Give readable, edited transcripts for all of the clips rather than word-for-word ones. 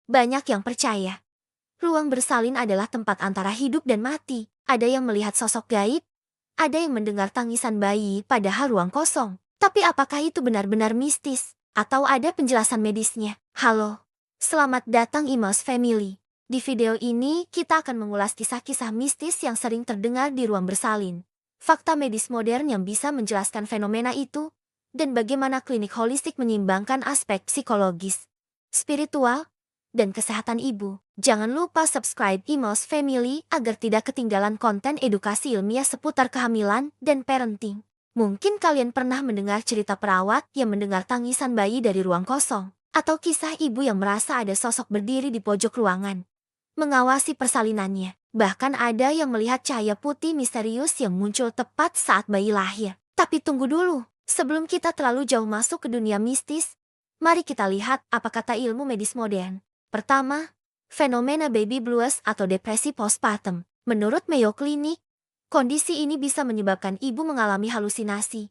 Banyak yang percaya ruang bersalin adalah tempat antara hidup dan mati. Ada yang melihat sosok gaib, ada yang mendengar tangisan bayi padahal ruang kosong. Tapi apakah itu benar-benar mistis? Atau ada penjelasan medisnya? Halo, selamat datang Imos Family. Di video ini kita akan mengulas kisah-kisah mistis yang sering terdengar di ruang bersalin. Fakta medis modern yang bisa menjelaskan fenomena itu, dan bagaimana klinik holistik menyeimbangkan aspek psikologis, spiritual, dan kesehatan ibu. Jangan lupa subscribe Imos Family agar tidak ketinggalan konten edukasi ilmiah seputar kehamilan dan parenting. Mungkin kalian pernah mendengar cerita perawat yang mendengar tangisan bayi dari ruang kosong, atau kisah ibu yang merasa ada sosok berdiri di pojok ruangan, mengawasi persalinannya. Bahkan ada yang melihat cahaya putih misterius yang muncul tepat saat bayi lahir. Tapi tunggu dulu, sebelum kita terlalu jauh masuk ke dunia mistis, mari kita lihat apa kata ilmu medis modern. Pertama, fenomena baby blues atau depresi postpartum. Menurut Mayo Clinic, kondisi ini bisa menyebabkan ibu mengalami halusinasi,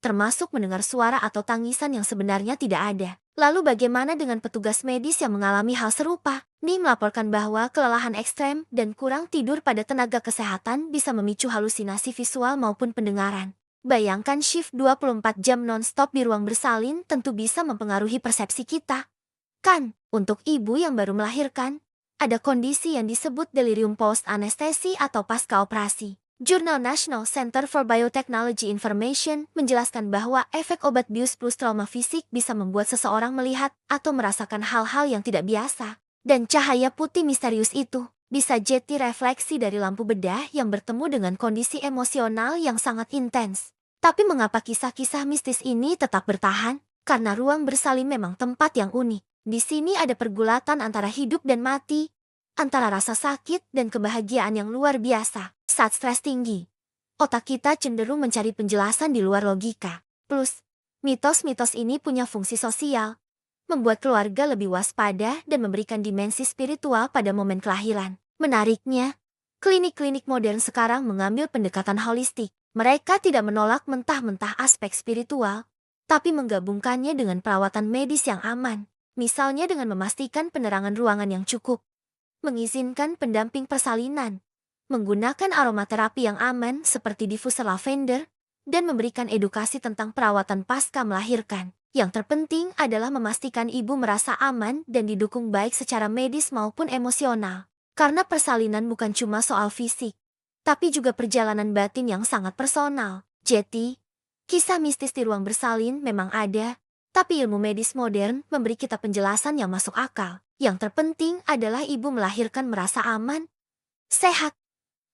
termasuk mendengar suara atau tangisan yang sebenarnya tidak ada. Lalu bagaimana dengan petugas medis yang mengalami hal serupa? Nih melaporkan bahwa kelelahan ekstrem dan kurang tidur pada tenaga kesehatan bisa memicu halusinasi visual maupun pendengaran. Bayangkan shift 24 jam non-stop di ruang bersalin tentu bisa mempengaruhi persepsi kita. Kan, untuk ibu yang baru melahirkan, ada kondisi yang disebut delirium post-anestesi atau pasca operasi. Jurnal National Center for Biotechnology Information menjelaskan bahwa efek obat bius plus trauma fisik bisa membuat seseorang melihat atau merasakan hal-hal yang tidak biasa. Dan cahaya putih misterius itu bisa jadi refleksi dari lampu bedah yang bertemu dengan kondisi emosional yang sangat intens. Tapi mengapa kisah-kisah mistis ini tetap bertahan? Karena ruang bersalin memang tempat yang unik. Di sini ada pergulatan antara hidup dan mati, antara rasa sakit dan kebahagiaan yang luar biasa. Saat stres tinggi, otak kita cenderung mencari penjelasan di luar logika. Plus, mitos-mitos ini punya fungsi sosial, membuat keluarga lebih waspada dan memberikan dimensi spiritual pada momen kelahiran. Menariknya, klinik-klinik modern sekarang mengambil pendekatan holistik. Mereka tidak menolak mentah-mentah aspek spiritual, tapi menggabungkannya dengan perawatan medis yang aman. Misalnya dengan memastikan penerangan ruangan yang cukup, mengizinkan pendamping persalinan, menggunakan aromaterapi yang aman seperti diffuser lavender, dan memberikan edukasi tentang perawatan pasca melahirkan. Yang terpenting adalah memastikan ibu merasa aman dan didukung baik secara medis maupun emosional. Karena persalinan bukan cuma soal fisik, tapi juga perjalanan batin yang sangat personal. Jadi, kisah mistis di ruang bersalin memang ada, tapi ilmu medis modern memberi kita penjelasan yang masuk akal. Yang terpenting adalah ibu melahirkan merasa aman, sehat,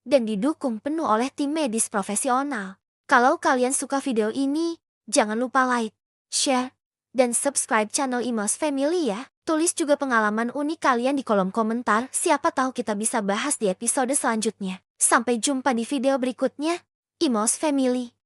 dan didukung penuh oleh tim medis profesional. Kalau kalian suka video ini, jangan lupa like, share, dan subscribe channel Imos Family ya. Tulis juga pengalaman unik kalian di kolom komentar, siapa tahu kita bisa bahas di episode selanjutnya. Sampai jumpa di video berikutnya, Imos Family.